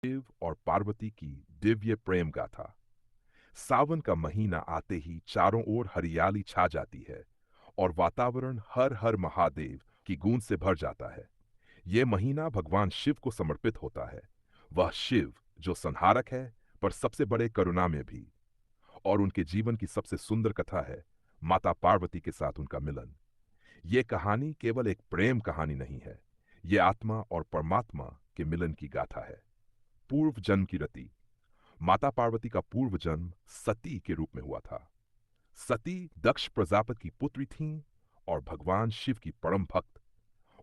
शिव और पार्वती की दिव्य प्रेम गाथा। सावन का महीना आते ही चारों ओर हरियाली छा जाती है और वातावरण हर हर महादेव की गूंज से भर जाता है। यह महीना भगवान शिव को समर्पित होता है। वह शिव जो संहारक है पर सबसे बड़े करुणामय भी। और उनके जीवन की सबसे सुंदर कथा है माता पार्वती के साथ उनका मिलन। ये कहानी केवल एक प्रेम कहानी नहीं है, ये आत्मा और परमात्मा के मिलन की गाथा है। पूर्व जन्म की रति। माता पार्वती का पूर्व जन्म सती के रूप में हुआ था। सती दक्ष प्रजापति की पुत्री थीं और भगवान शिव की परम भक्त।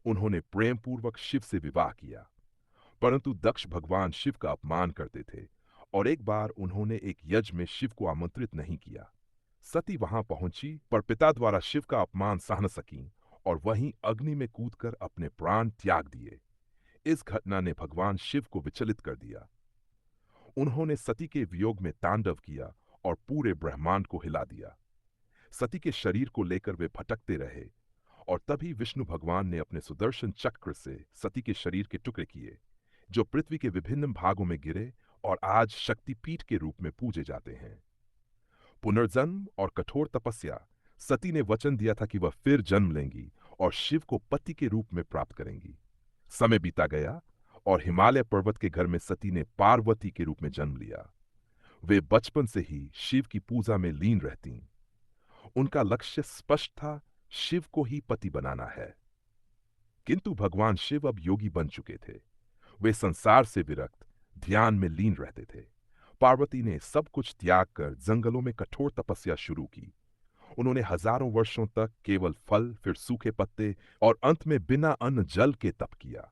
उन्होंने प्रेम पूर्वक शिव से विवाह किया, परंतु दक्ष भगवान शिव का अपमान करते थे और एक बार उन्होंने एक यज्ञ में शिव को आमंत्रित नहीं किया। सती वहां पहुंची पर पिता द्वारा शिव का अपमान सह न सकीं और वहीं अग्नि में कूदकर अपने प्राण त्याग दिए। इस घटना ने भगवान शिव को विचलित कर दिया। उन्होंने सती के वियोग में तांडव किया और पूरे ब्रह्मांड को हिला दिया। सती के शरीर को लेकर वे भटकते रहे और तभी विष्णु भगवान ने अपने सुदर्शन चक्र से सती के शरीर के टुकड़े किए, जो पृथ्वी के विभिन्न भागों में गिरे और आज शक्तिपीठ के रूप में पूजे जाते हैं। पुनर्जन्म और कठोर तपस्या। सती ने वचन दिया था कि वह फिर जन्म लेंगी और शिव को पति के रूप में प्राप्त करेंगी। समय बीता गया और हिमालय पर्वत के घर में सती ने पार्वती के रूप में जन्म लिया। वे बचपन से ही शिव की पूजा में लीन रहतीं। उनका लक्ष्य स्पष्ट था, शिव को ही पति बनाना है। किंतु भगवान शिव अब योगी बन चुके थे। वे संसार से विरक्त ध्यान में लीन रहते थे। पार्वती ने सब कुछ त्याग कर जंगलों में कठोर तपस्या शुरू की। उन्होंने हजारों वर्षों तक केवल फल, फिर सूखे पत्ते और अंत में बिना अन्न जल के तप किया।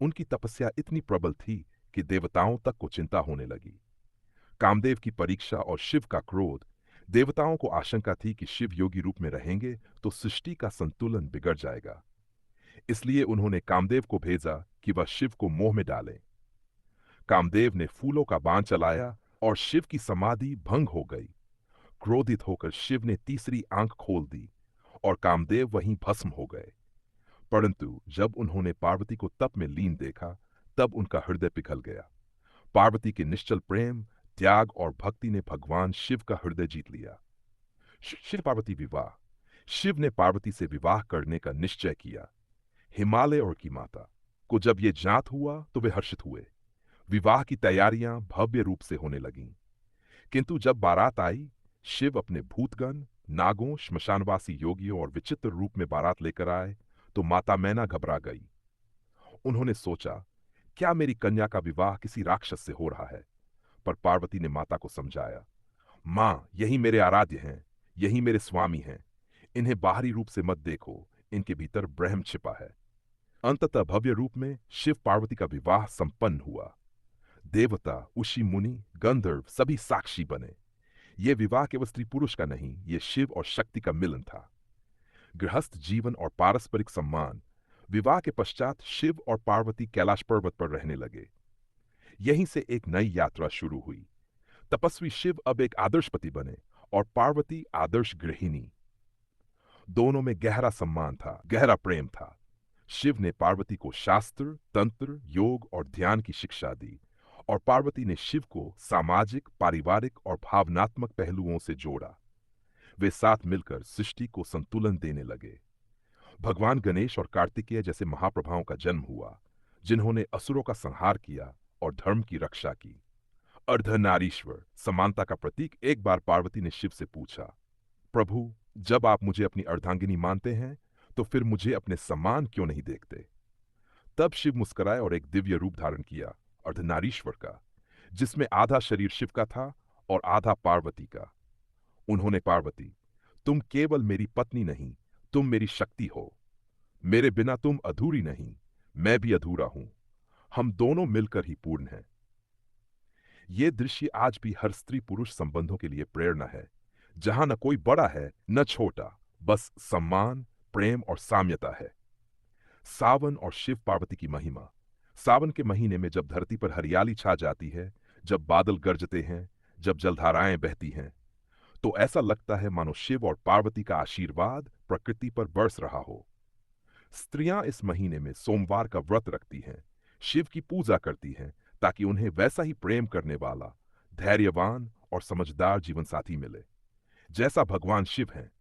उनकी तपस्या इतनी प्रबल थी कि देवताओं तक को चिंता होने लगी। कामदेव की परीक्षा और शिव का क्रोध। देवताओं को आशंका थी कि शिव योगी रूप में रहेंगे तो सृष्टि का संतुलन बिगड़ जाएगा। इसलिए उन्होंने कामदेव को भेजा कि वह शिव को मोह में डालें। कामदेव ने फूलों का बाण चलाया और शिव की समाधि भंग हो गई। क्रोधित होकर शिव ने तीसरी आंख खोल दी और कामदेव वहीं भस्म हो गए। परंतु जब उन्होंने पार्वती को तप में लीन देखा, तब उनका हृदय पिघल गया। पार्वती के निश्चल प्रेम, त्याग और भक्ति ने भगवान शिव का हृदय जीत लिया। शिव पार्वती विवाह। शिव ने पार्वती से विवाह करने का निश्चय किया। हिमालय और की माता को जब ये ज्ञात हुआ तो वे हर्षित हुए। विवाह की तैयारियां भव्य रूप से होने लगीं। किंतु जब बारात आई, शिव अपने भूतगण, नागों, श्मशानवासी योगियों और विचित्र रूप में बारात लेकर आए तो माता मैना घबरा गई। उन्होंने सोचा, क्या मेरी कन्या का विवाह किसी राक्षस से हो रहा है? पर पार्वती ने माता को समझाया, मां, यही मेरे आराध्य हैं, यही मेरे स्वामी हैं। इन्हें बाहरी रूप से मत देखो, इनके भीतर ब्रह्म छिपा है। अंततः भव्य रूप में शिव पार्वती का विवाह संपन्न हुआ। देवता, ऋषि मुनि, गंधर्व सभी साक्षी बने। यह विवाह केवल स्त्री पुरुष का नहीं, यह शिव और शक्ति का मिलन था। गृहस्थ जीवन और पारस्परिक सम्मान। विवाह के पश्चात शिव और पार्वती कैलाश पर्वत पर रहने लगे। यहीं से एक नई यात्रा शुरू हुई। तपस्वी शिव अब एक आदर्श पति बने और पार्वती आदर्श गृहिणी। दोनों में गहरा सम्मान था, गहरा प्रेम था। शिव ने पार्वती को शास्त्र, तंत्र, योग और ध्यान की शिक्षा दी और पार्वती ने शिव को सामाजिक, पारिवारिक और भावनात्मक पहलुओं से जोड़ा। वे साथ मिलकर सृष्टि को संतुलन देने लगे। भगवान गणेश और कार्तिकेय जैसे महाप्रभाओं का जन्म हुआ, जिन्होंने असुरों का संहार किया और धर्म की रक्षा की। अर्धनारीश्वर, समानता का प्रतीक, एक बार पार्वती ने शिव से पूछा, प्रभु, जब आप मुझे अपनी अर्धांगिनी मानते हैं तो फिर मुझे अपने समान क्यों नहीं देखते? तब शिव मुस्कुराए और एक दिव्य रूप धारण किया, अर्धनारीश्वर का, जिसमें आधा शरीर शिव का था और आधा पार्वती का। उन्होंने पार्वती, तुम केवल मेरी पत्नी नहीं, तुम मेरी शक्ति हो। मेरे बिना तुम अधूरी नहीं, मैं भी अधूरा हूं। हम दोनों मिलकर ही पूर्ण हैं। यह दृश्य आज भी हर स्त्री पुरुष संबंधों के लिए प्रेरणा है, जहां न कोई बड़ा है न छोटा, बस सम्मान, प्रेम और साम्यता है। सावन और शिव पार्वती की महिमा। सावन के महीने में जब धरती पर हरियाली छा जाती है, जब बादल गरजते हैं, जब जलधाराएं बहती हैं, तो ऐसा लगता है मानो शिव और पार्वती का आशीर्वाद प्रकृति पर बरस रहा हो। स्त्रियां इस महीने में सोमवार का व्रत रखती हैं, शिव की पूजा करती हैं, ताकि उन्हें वैसा ही प्रेम करने वाला, धैर्यवान और समझदार जीवन साथी मिले जैसा भगवान शिव हैं।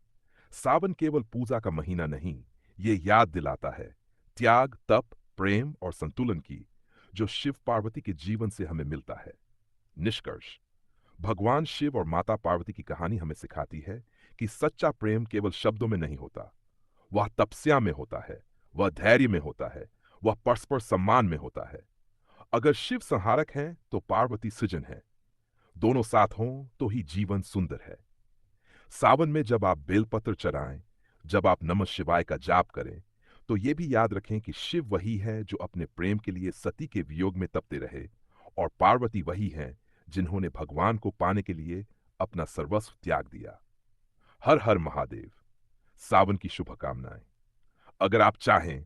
सावन केवल पूजा का महीना नहीं, ये याद दिलाता है त्याग, तप, प्रेम और संतुलन की, जो शिव पार्वती के जीवन से हमें मिलता है। निष्कर्ष, भगवान शिव और माता पार्वती की कहानी हमें सिखाती है कि सच्चा प्रेम केवल शब्दों में नहीं होता, वह तपस्या में होता है, वह धैर्य में होता है, वह परस्पर सम्मान में होता है। अगर शिव संहारक हैं तो पार्वती सृजन है, दोनों साथ हों तो ही जीवन सुंदर है। सावन में जब आप बेलपत्र चढ़ाएं, जब आप नमः शिवाय का जाप करें, तो ये भी याद रखें कि शिव वही है जो अपने प्रेम के लिए सती के वियोग में तपते रहे, और पार्वती वही हैं जिन्होंने भगवान को पाने के लिए अपना सर्वस्व त्याग दिया। हर हर महादेव। सावन की शुभकामनाएं। अगर आप चाहें